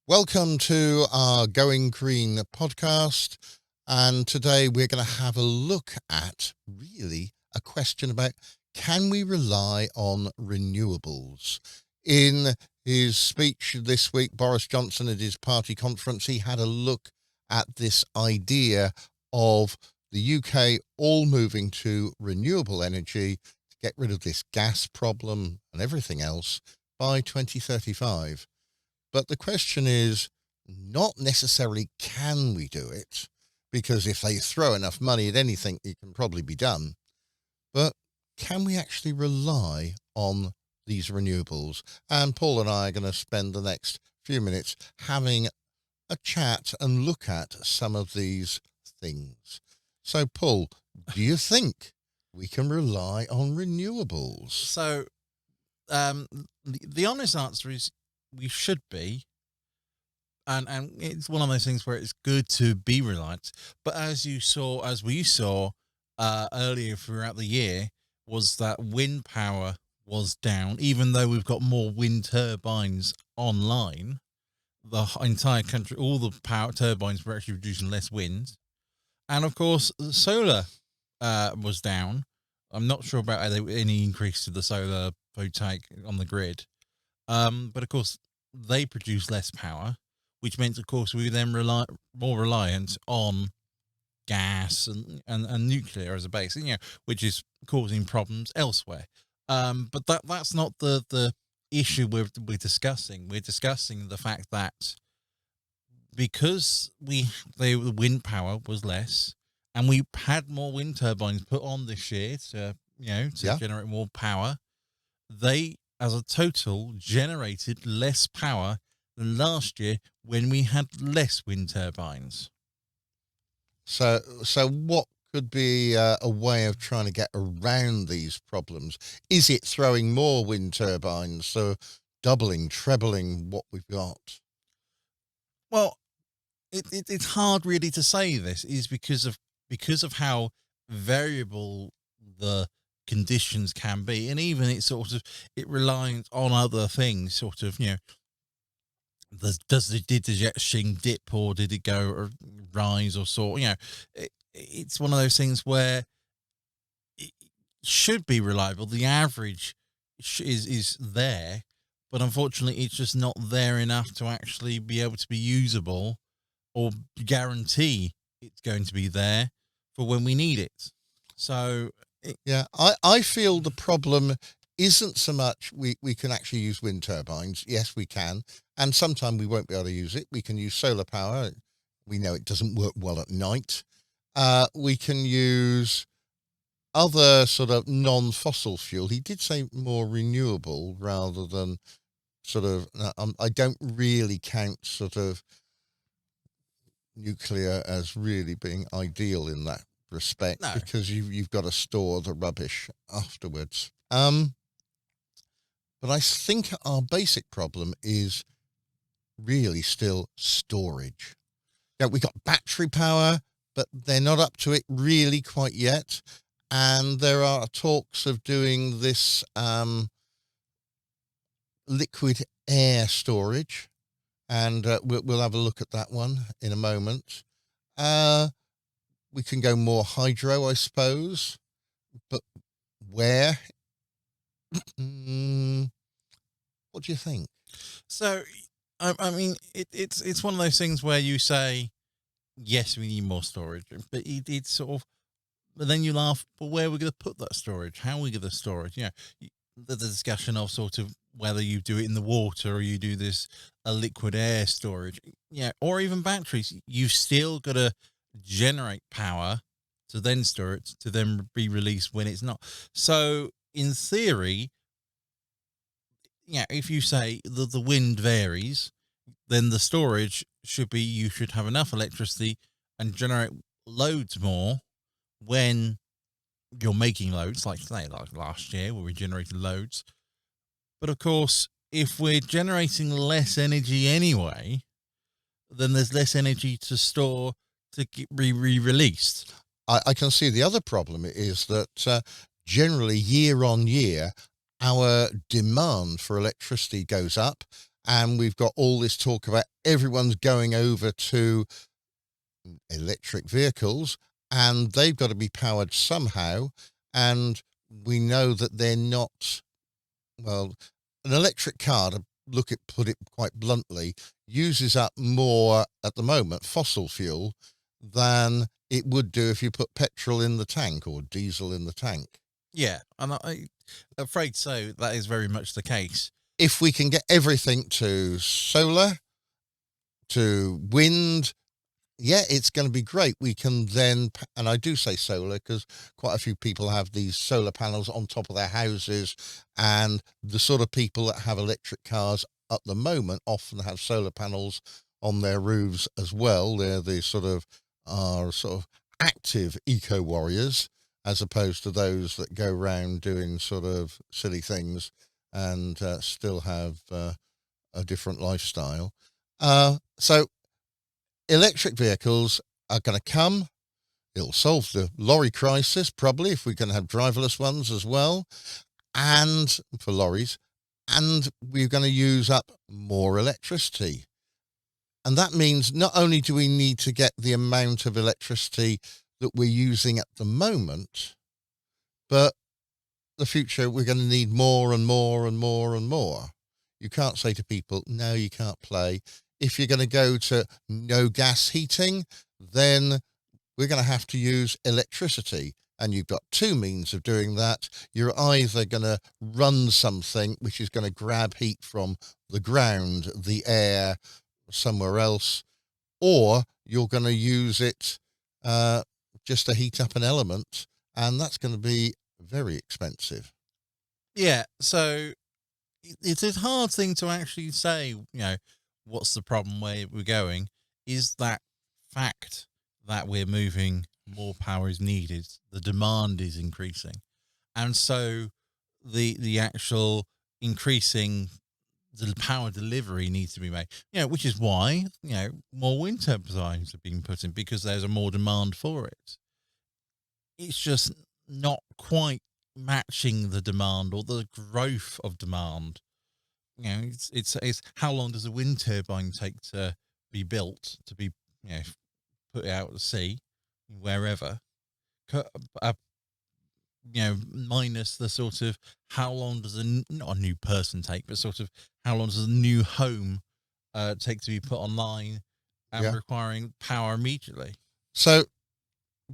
Welcome to our Going Green podcast. And today we're going to have a look at really a question about, can we rely on renewables? In his speech this week, Boris Johnson at his party conference, he had a look at this idea of the UK all moving to renewable energy to get rid of this gas problem and everything else by 2035. But the question is not necessarily can we do it, because if they throw enough money at anything, it can probably be done. But can we actually rely on these renewables? And Paul and I are going to spend the next few minutes having a chat and look at some of these things. So, Paul, do you think we can rely on renewables? So, the honest answer is we should be, and it's one of those things where it's good to be reliant. But as we saw earlier throughout the year, was that wind power was down, even though we've got more wind turbines online. The entire country, all the power turbines were actually producing less wind, and of course, the solar was down. I'm not sure about any increase to the solar photovoltaic on the grid. But of course, they produce less power, which meant, of course, we were then more reliant on gas and nuclear as a base, which is causing problems elsewhere. But that's not the issue we're discussing. We're discussing the fact that because the wind power was less, and we had more wind turbines put on this year to generate more power, they as a total generated less power than last year when we had less wind turbines. So what could be a way of trying to get around these problems? Is it throwing more wind turbines, so doubling, trebling what we've got? Well, it's hard really to say this is because of how variable the conditions can be, and even it relies on other things, did the jet stream dip, or did it go or rise or soar? It's one of those things where it should be reliable. The average is there, but unfortunately it's just not there enough to actually be able to be usable or guarantee it's going to be there for when we need it. So I feel the problem isn't so much we can actually use wind turbines. Yes, we can. And sometime we won't be able to use it. We can use solar power. We know it doesn't work well at night. We can use other sort of non-fossil fuel. He did say more renewable rather than I don't really count sort of nuclear as really being ideal in that respect, No. because you've got to store the rubbish afterwards. But I think our basic problem is really still storage. We got battery power, but they're not up to it really quite yet. And there are talks of doing this liquid air storage, and we'll have a look at that one in a moment. We can go more hydro, I suppose, but where? What do you think? So, I mean, it's one of those things where you say, yes, we need more storage, but it's sort of, but then you laugh, but where are we going to put that storage? How are we going to store it? The discussion of sort of whether you do it in the water or you do a liquid air storage, or even batteries. You've still got to generate power to then store it, to then be released when it's not. So in theory, if you say the wind varies, then the storage should be, you should have enough electricity and generate loads more when you're making loads, like last year where we generated loads. But of course, if we're generating less energy anyway, then there's less energy to store to be re-released. I can see the other problem is that generally year on year, our demand for electricity goes up, and we've got all this talk about everyone's going over to electric vehicles, and they've got to be powered somehow. And we know that they're not, well, an electric car, to put it quite bluntly, uses up more at the moment fossil fuel than it would do if you put petrol in the tank or diesel in the tank. Yeah, and I'm afraid so. That is very much the case. If we can get everything to solar, to wind, yeah, it's going to be great. We can then, and I do say solar because quite a few people have these solar panels on top of their houses, and the sort of people that have electric cars at the moment often have solar panels on their roofs as well. They're the sort of active eco warriors, as opposed to those that go around doing sort of silly things and still have a different lifestyle. So electric vehicles are going to come. It'll solve the lorry crisis, probably, if we can have driverless ones as well, and for lorries, and we're going to use up more electricity. And that means not only do we need to get the amount of electricity that we're using at the moment, but the future, we're going to need more and more and more and more. You can't say to people, no, you can't play. If you're going to go to no gas heating, then we're going to have to use electricity. And you've got two means of doing that. You're either going to run something which is going to grab heat from the ground, the air, somewhere else, or you're going to use it just to heat up an element, and that's going to be very expensive. Yeah, so it's a hard thing to actually say, what's the problem where we're going, is that fact that we're moving, more power is needed, the demand is increasing. And so the actual increasing the power delivery needs to be made, which is why, more wind turbines have been put in, because there's a more demand for it. It's just not quite matching the demand or the growth of demand. It's how long does a wind turbine take to be built, to be, put out to sea, wherever, minus the sort of how long does not a new person take, but sort of how long does a new home take to be put online and requiring power immediately. So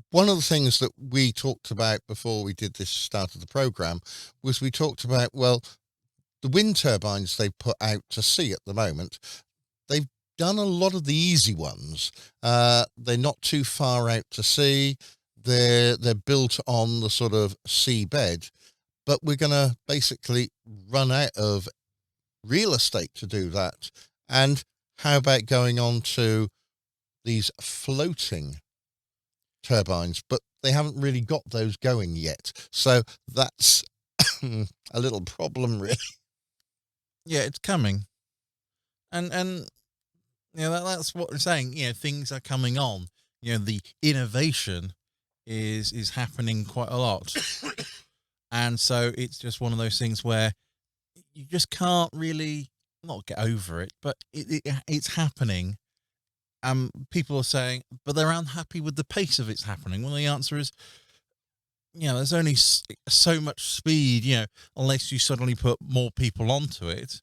one of the things that we talked about before we did this start of the program was we talked about, well, the wind turbines they put out to sea at the moment, they've done a lot of the easy ones. They're not too far out to sea. They're built on the sort of seabed, but we're going to basically run out of real estate to do that. And how about going on to these floating turbines? But they haven't really got those going yet. So that's a little problem, really. Yeah, it's coming. And that's what we're saying. Things are coming on. The innovation is happening quite a lot. And so it's just one of those things where you just can't really not get over it, but it's happening. People are saying, but they're unhappy with the pace of it's happening. Well, the answer is, there's only so much speed, unless you suddenly put more people onto it.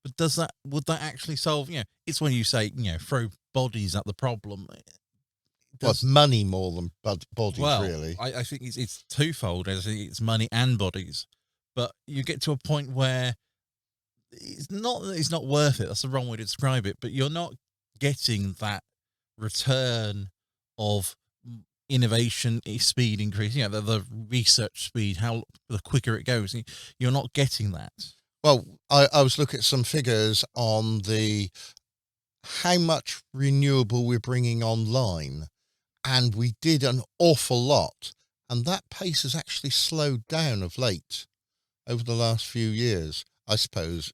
But would that actually solve, it's when you say, throw bodies at the problem. Well, money more than bodies, really. I think it's twofold. I think it's money and bodies. But you get to a point where it's not worth it. That's the wrong way to describe it. But you're not getting that return of innovation speed increase. The research speed, how the quicker it goes. You're not getting that. Well, I was looking at some figures on how much renewable we're bringing online, and we did an awful lot, and that pace has actually slowed down of late over the last few years. I suppose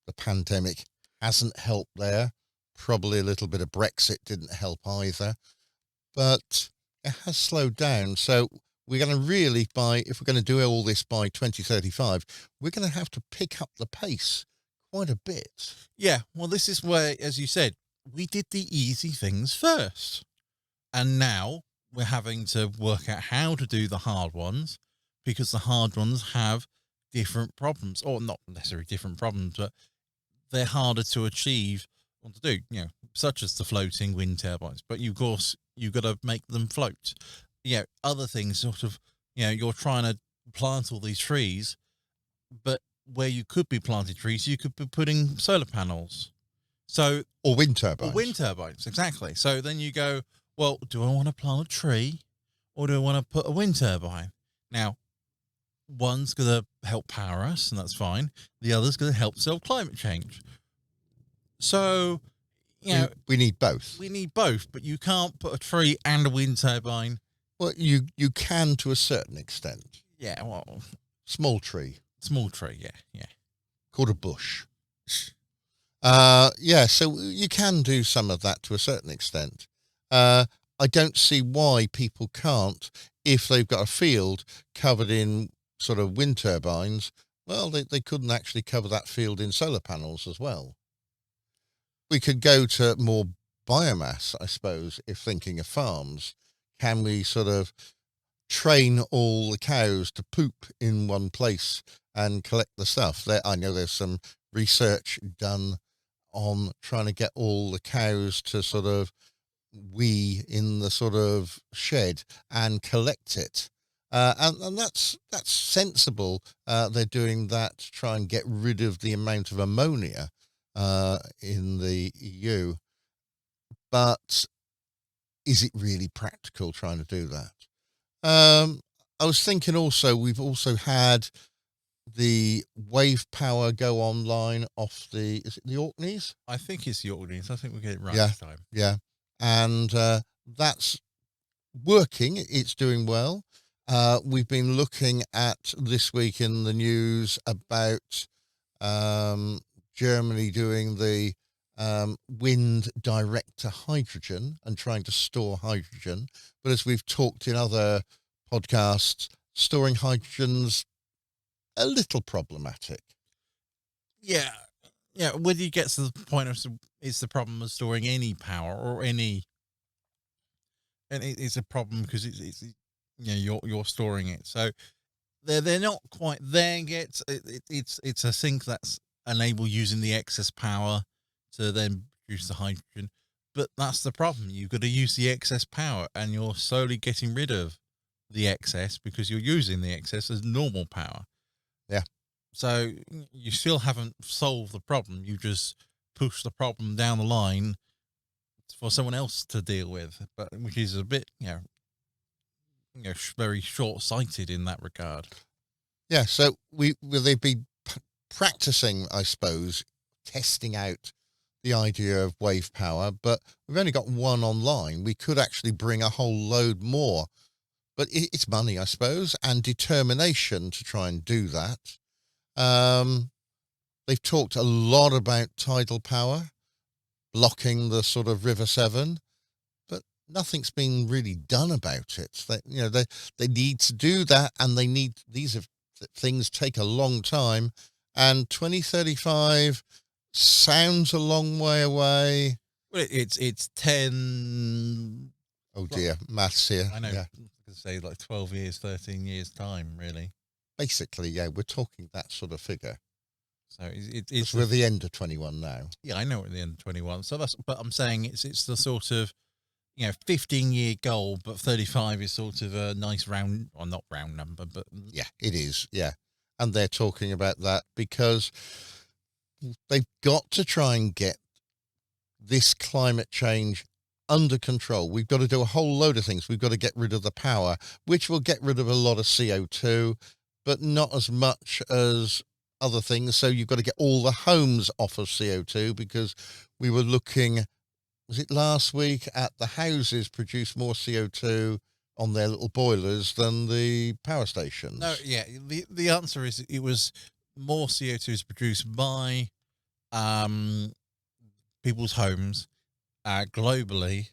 the pandemic hasn't helped there. Probably a little bit of Brexit didn't help either, but it has slowed down. So we're going to really, if we're going to do all this by 2035, we're going to have to pick up the pace quite a bit. Yeah, well, this is where, as you said, we did the easy things first. And now we're having to work out how to do the hard ones, because the hard ones have different problems, or not necessarily different problems, but they're harder to achieve or to do, such as the floating wind turbines. But of course, you've got to make them float. Other things sort of, you're trying to plant all these trees, but where you could be planting trees, you could be putting solar panels. So, Or wind turbines. or wind turbines, exactly. So then you go, well, do I want to plant a tree or do I want to put a wind turbine? Now, one's going to help power us, and that's fine. The other's going to help solve climate change. So, we need both. we need both, but you can't put a tree and a wind turbine. Well, you can to a certain extent. Yeah, well, Small tree small tree, yeah. called a bush. So you can do some of that to a certain extent. I don't see why people can't, if they've got a field covered in sort of wind turbines. Well, they couldn't actually cover that field in solar panels as well. We could go to more biomass, I suppose, if thinking of farms. Can we sort of train all the cows to poop in one place and collect the stuff? I know there's some research done on trying to get all the cows to sort of wee in the sort of shed and collect it. And that's sensible. They're doing that to try and get rid of the amount of ammonia in the EU. But is it really practical trying to do that? I was thinking also, we've also had the wave power go online off is it the Orkneys? I think it's the Orkneys. I think we get it right Yeah. this time. Yeah. And that's working. It's doing well. We've been looking at this week in the news about Germany doing the wind direct to hydrogen and trying to store hydrogen. But as we've talked in other podcasts, storing hydrogen's a little problematic. Yeah. Whether you get to the point of it's the problem of storing any power or any, and it's a problem because it's you're storing it. So they're not quite there yet. It's a sink that's enable using the excess power to then produce the hydrogen. But that's the problem. You've got to use the excess power, and you're slowly getting rid of the excess because you're using the excess as normal power. Yeah. So you still haven't solved the problem. You just push the problem down the line for someone else to deal with, but which is a bit, very short-sighted in that regard. Yeah. So they've been practicing, I suppose, testing out the idea of wave power, but we've only got one online. We could actually bring a whole load more, but it's money, I suppose, and determination to try and do that. They've talked a lot about tidal power, blocking the sort of River Severn, but nothing's been really done about it. They need to do that, and these things take a long time, and 2035 sounds a long way away. Well, it's 10. Oh dear, maths here. I know. Yeah. I could say like 12 years, 13 years time, really. Basically, yeah, we're talking that sort of figure. So it's we're at the end of 21 now. Yeah, I know we're at the end of 21. So but I'm saying it's the sort of 15-year goal, but 35 is sort of a nice round, or not round number, but yeah, it is. Yeah, and they're talking about that because they've got to try and get this climate change under control. We've got to do a whole load of things. We've got to get rid of the power, which will get rid of a lot of CO2, but not as much as other things. So you've got to get all the homes off of CO2, because we were looking, was it last week, at the houses produce more CO2 on their little boilers than the power stations. No, yeah. The answer is it was more CO2 is produced by people's homes globally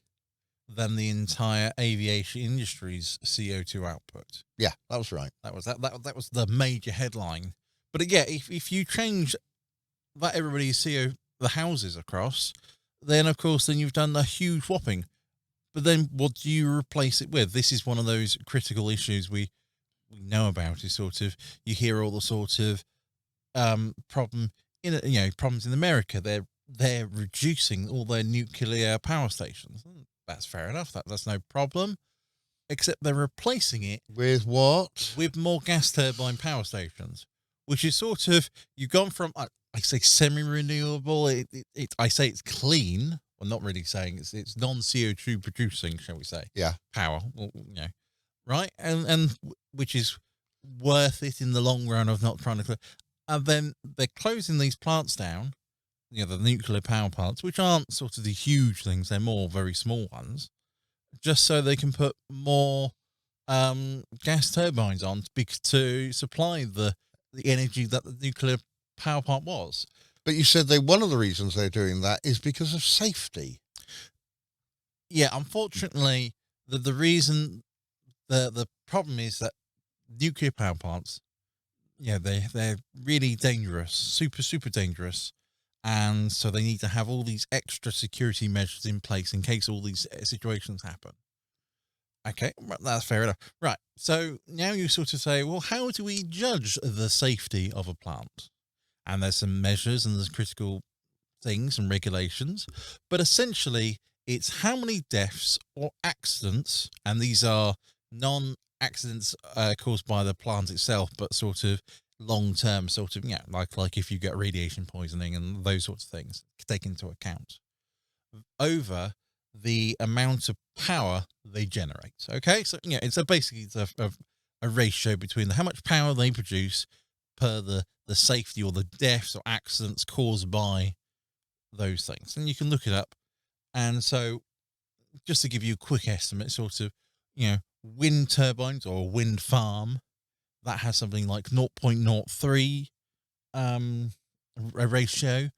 than the entire aviation industry's CO2 output. Yeah, that was right. That was the major headline. But yeah, if you change that everybody see the houses across, then of course then you've done a huge whopping. But then what do you replace it with? This is one of those critical issues we know about. Is sort of you hear all the sort of problems in America. They're reducing all their nuclear power stations. That's fair enough. That's no problem. Except they're replacing it With what? with more gas turbine power stations, which is sort of you've gone from I say semi-renewable. I say it's clean. I'm not really saying it's non-CO2 producing, shall we say? Yeah. Power, well, right? And which is worth it in the long run of not trying to. And then they're closing these plants down. The nuclear power plants, which aren't sort of the huge things, they're more very small ones, just so they can put more gas turbines on to supply the energy that the nuclear power plant was. But you said one of the reasons they're doing that is because of safety. Yeah, unfortunately, the reason the problem is that nuclear power plants, they're really dangerous, super dangerous. And so they need to have all these extra security measures in place in case all these situations happen. Okay, that's fair enough. Right, so now you sort of say, well, how do we judge the safety of a plant? And there's some measures and there's critical things and regulations. But essentially, it's how many deaths or accidents, and these are non-accidents caused by the plant itself, but sort of long-term sort of, like if you get radiation poisoning and those sorts of things take into account over the amount of power they generate. Okay, so it's basically a ratio between how much power they produce per the safety or the deaths or accidents caused by those things, and you can look it up. And so just to give you a quick estimate, sort of wind turbines or a wind farm that has something like 0.03 a ratio.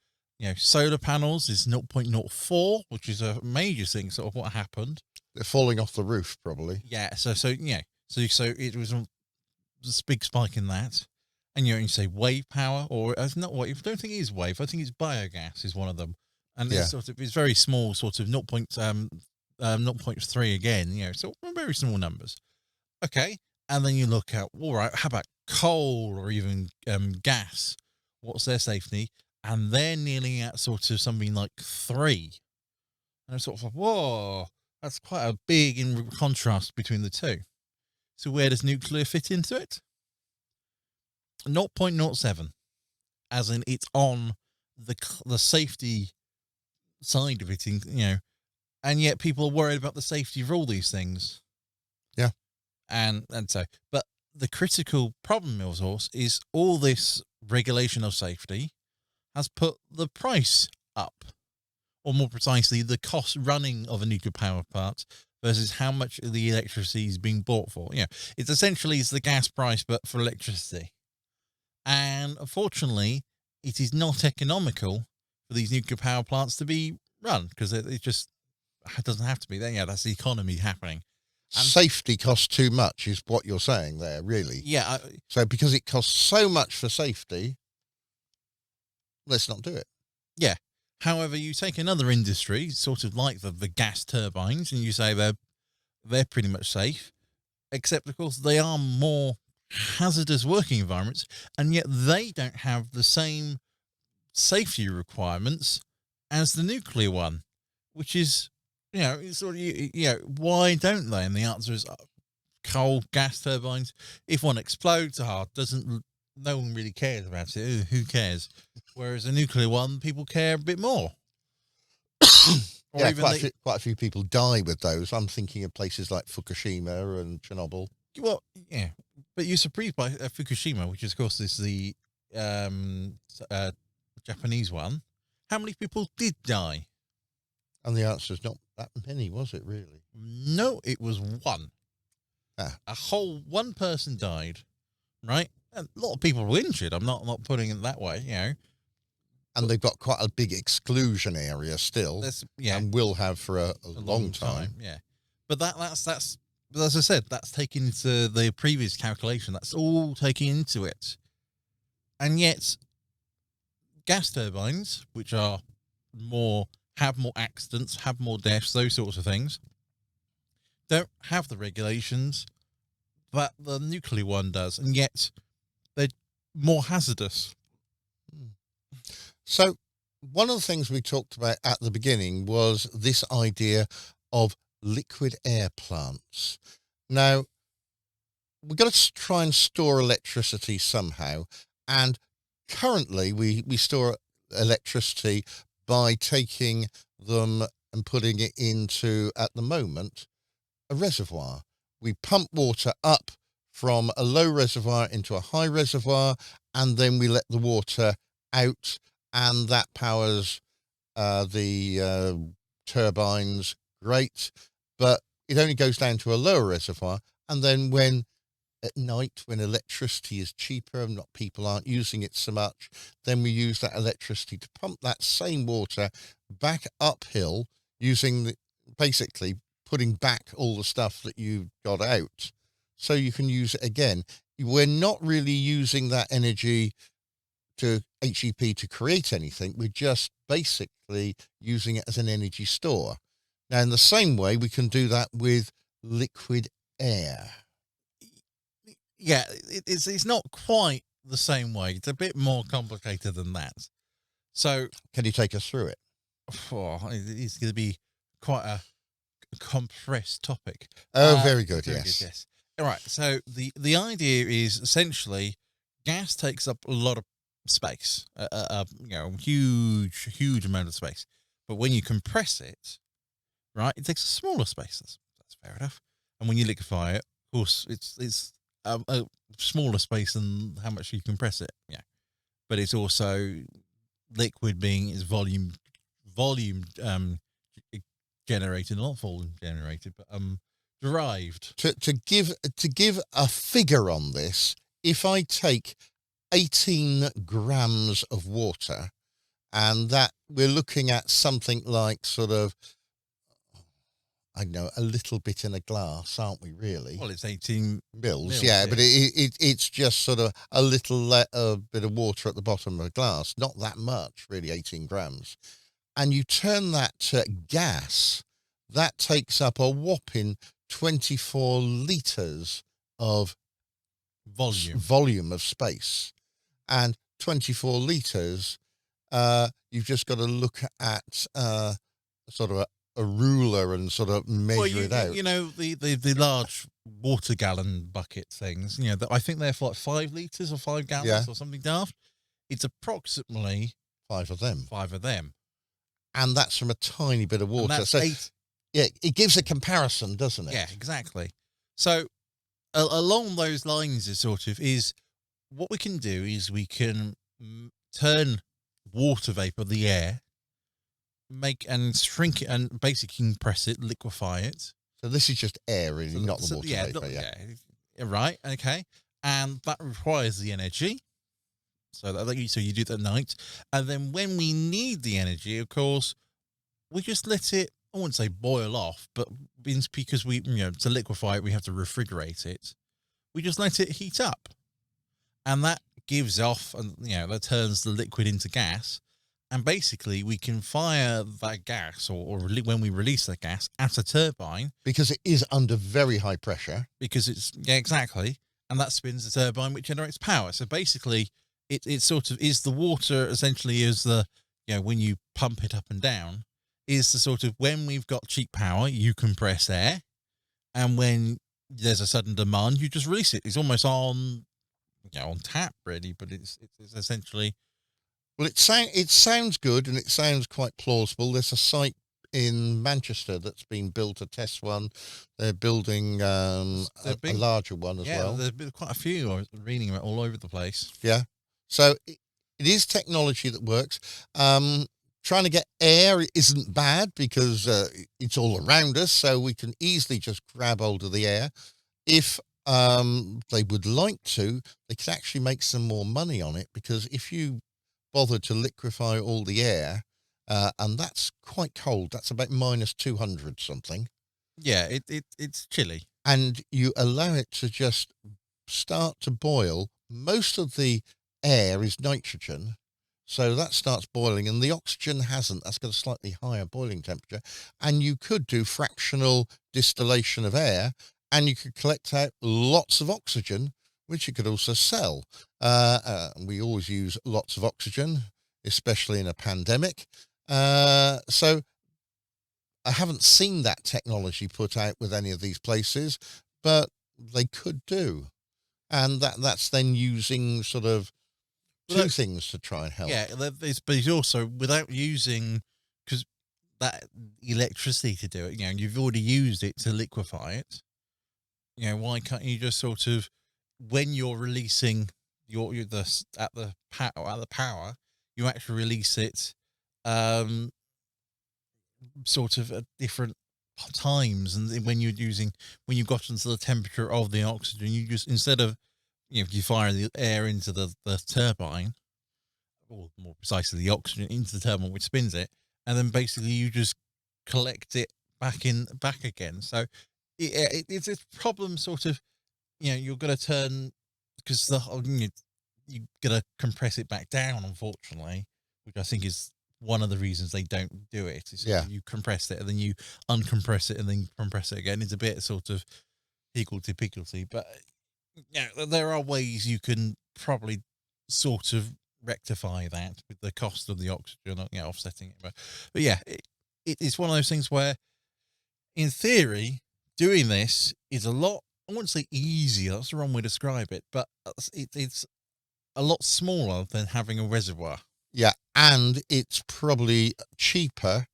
Solar panels is 0.04, which is a major thing, sort of what happened. They're falling off the roof, probably. Yeah, so it was a big spike in that. And you say wave power, or not wave. I don't think it is wave. I think it's biogas is one of them, and it's very small, sort of 0.3 again. So very small numbers. Okay. And then you look at, all right, how about coal or even gas? What's their safety? And they're nearly at sort of something like 3. And it's sort of like, whoa, that's quite a big in contrast between the two. So where does nuclear fit into it? 0.07, as in it's on the safety side of it, and yet people are worried about the safety of all these things. Yeah. And so, but the critical problem, of course, is all this regulation of safety has put the price up, or more precisely, the cost running of a nuclear power plant versus how much the electricity is being bought for. It's essentially the gas price, but for electricity. And unfortunately, it is not economical for these nuclear power plants to be run because it doesn't have to be there. Yeah, that's the economy happening. And safety costs too much is what you're saying there, really. Yeah. So because it costs so much for safety, let's not do it. Yeah. However, you take another industry, sort of like the gas turbines, and you say they're pretty much safe, except, of course, they are more hazardous working environments, and yet they don't have the same safety requirements as the nuclear one, which is, it's sort of, why don't they? And the answer is coal, gas turbines. If one explodes, no one really cares about it. Who cares? Whereas a nuclear one, people care a bit more. Quite a few people die with those. I'm thinking of places like Fukushima and Chernobyl. Well, yeah, but you're surprised by Fukushima, which of course is the Japanese one. How many people did die? And the answer is not that many, was it really? No, it was one. A whole one person died, right? And a lot of people were injured. I'm not putting it that way, And they've got quite a big exclusion area still, and will have for a long time. Yeah, but that's but as I said, that's taken into the previous calculation. That's all taken into it, and yet gas turbines, which are have more accidents, have more deaths, those sorts of things, don't have the regulations that the nuclear one does, and yet they're more hazardous. So one of the things we talked about at the beginning was this idea of liquid air plants. Now, we've got to try and store electricity somehow, and currently we store electricity by taking them and putting it into, at the moment, a reservoir. We pump water up from a low reservoir into a high reservoir, and then we let the water out, and that powers the turbines. Great, but it only goes down to a lower reservoir, and then when at night, when electricity is cheaper and people aren't using it so much, then we use that electricity to pump that same water back uphill, using basically putting back all the stuff that you've got out, so you can use it again. We're not really using that energy to HEP to create anything. We're just basically using it as an energy store. Now, in the same way, we can do that with liquid air. Yeah, it's not quite the same way. It's a bit more complicated than that. So, can you take us through it? It's going to be quite a compressed topic. Oh, very good. Yes. Yes. All right. So the idea is essentially gas takes up a lot of space, huge amount of space. But when you compress it, right, it takes a smaller space. That's fair enough. And when you liquefy it, of course, it's a smaller space than how much you compress it. Yeah, but it's also liquid, being its volume generated, not volume generated, but derived. To give a figure on this, if I take 18 grams of water, and that we're looking at something like sort of, I know, a little bit in a glass, aren't we, really? Well, it's 18 mils, yeah, but it's just sort of a little bit of water at the bottom of a glass, not that much, really, 18 grams. And you turn that to gas, that takes up a whopping 24 litres of volume of space. And 24 litres, you've just got to look at sort of a ruler and sort of measure it out. You know, the large water gallon bucket things, I think they're for like 5 litres or 5 gallons or something daft. It's approximately 5 of them. 5 of them. And that's from a tiny bit of water. And that's 8. Yeah, it gives a comparison, doesn't it? Yeah, exactly. So along those lines, is what we can do is we can turn water vapor, the air, make and shrink it and basically compress it, liquefy it. So this is just air, really, not the water vapor. Yeah, right. Okay, and that requires the energy. So you do it at night, and then when we need the energy, of course, we just let it. I wouldn't say boil off, but because we, to liquefy it, we have to refrigerate it. We just let it heat up, and that gives off, and that turns the liquid into gas. And basically, we can fire that gas, or when we release that gas, at a turbine. Because it is under very high pressure. Because exactly. And that spins the turbine, which generates power. So basically, it sort of is the water, essentially, is the, when you pump it up and down, is the sort of, when we've got cheap power, you compress air. And when there's a sudden demand, you just release it. It's almost on tap, really, but it's essentially... Well, it sounds good, and it sounds quite plausible. There's a site in Manchester that's been built, a test one. They're building a larger one as well. There's been quite a few. I was reading about all over the place. Yeah. So it is technology that works. Trying to get air isn't bad because it's all around us, so we can easily just grab hold of the air. If they would like to, they could actually make some more money on it, because if you bother to liquefy all the air, and that's quite cold, that's about minus 200 something. Yeah, it's chilly. And you allow it to just start to boil. Most of the air is nitrogen, So that starts boiling, and the oxygen hasn't. That's got a slightly higher boiling temperature. And you could do fractional distillation of air, and you could collect out lots of oxygen, which you could also sell. We always use lots of oxygen, especially in a pandemic. So I haven't seen that technology put out with any of these places, but they could do. And that's then using sort of two things to try and help. Yeah, but it's also without using, because that electricity to do it, you've already used it to liquefy it. Why can't you just sort of, when you're releasing at the power, you actually release it, sort of at different times, and when you've gotten to the temperature of the oxygen, you just, instead of, you fire the air into the turbine, or more precisely the oxygen into the turbine which spins it, and then basically you just collect it back again. So it's a problem, sort of, you're going to turn, because you're going to compress it back down, unfortunately, which I think is one of the reasons they don't do it. Is you compress it and then you uncompress it and then compress it again. It's a bit sort of higgledy-piggledy, but there are ways you can probably sort of rectify that with the cost of the oxygen, offsetting it. But yeah, it's one of those things where, in theory, doing this is a lot, I wouldn't say easier, that's the wrong way to describe it, but it's a lot smaller than having a reservoir. Yeah, and it's probably cheaper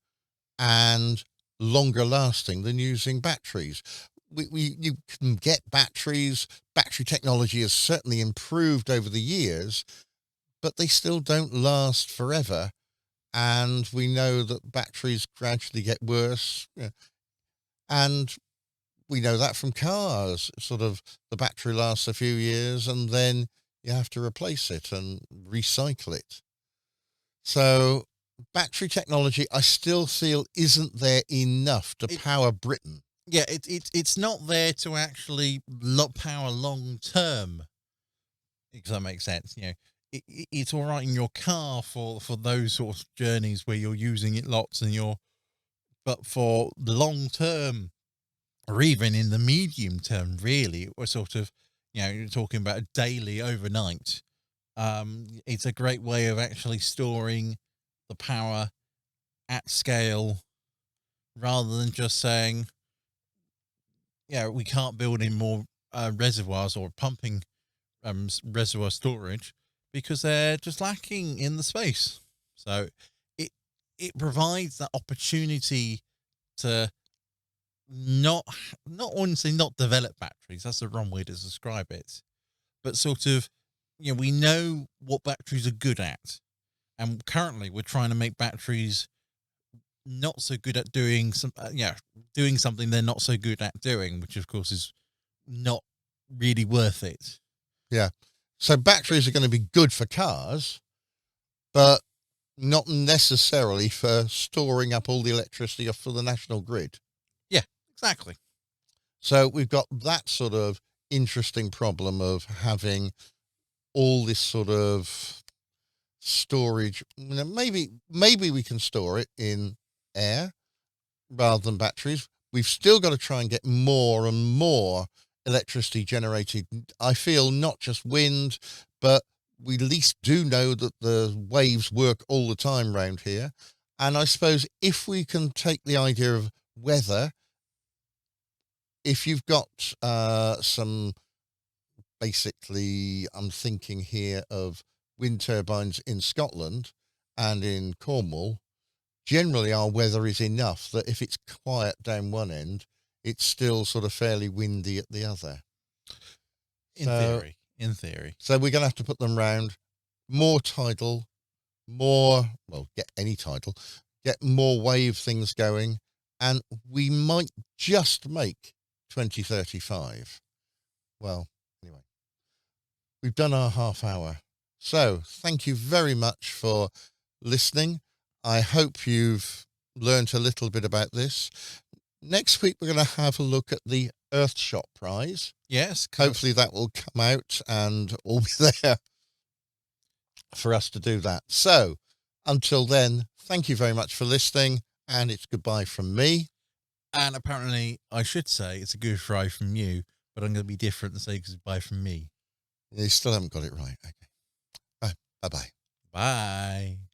and longer lasting than using batteries. You can get batteries. Battery technology has certainly improved over the years, but they still don't last forever. And we know that batteries gradually get worse. And we know that from cars. Sort of, the battery lasts a few years and then you have to replace it and recycle it. So battery technology, I still feel, isn't there enough to power Britain. Yeah, it's not there to actually power long term. If that makes sense, it's all right in your car for those sort of journeys where you're using it lots, but for the long term, or even in the medium term, really, we're sort of, you're talking about a daily, overnight. It's a great way of actually storing the power at scale, rather than just saying, we can't build any more reservoirs or pumping reservoir storage because they're just lacking in the space. So it provides that opportunity to not honestly not develop batteries. That's the wrong way to describe it, but sort of, we know what batteries are good at, and currently we're trying to make batteries not so good at doing doing something they're not so good at doing, which of course is not really worth it. Yeah. So batteries are going to be good for cars, but not necessarily for storing up all the electricity for the national grid. Yeah, exactly. So we've got that sort of interesting problem of having all this sort of storage. Maybe we can store it in air rather than batteries. We've still got to try and get more and more electricity generated. I feel not just wind, but we at least do know that the waves work all the time around here. And I suppose if we can take the idea of weather, if you've got some, basically, I'm thinking here of wind turbines in Scotland and in Cornwall, generally our weather is enough that if it's quiet down one end, it's still sort of fairly windy at the other. In theory. So we're going to have to put them round more tidal, get any tidal, get more wave things going, and we might just make 2035. Well, anyway, we've done our half hour. So thank you very much for listening. I hope you've learned a little bit about this. Next week, we're going to have a look at the Earthshot Prize. Yes. Hopefully that will come out and all be there. for us to do that. So until then, thank you very much for listening, and it's goodbye from me. And apparently, I should say it's a good fry from you, but I'm going to be different and say goodbye from me. You still haven't got it right. Okay. Bye. Bye-bye. Bye.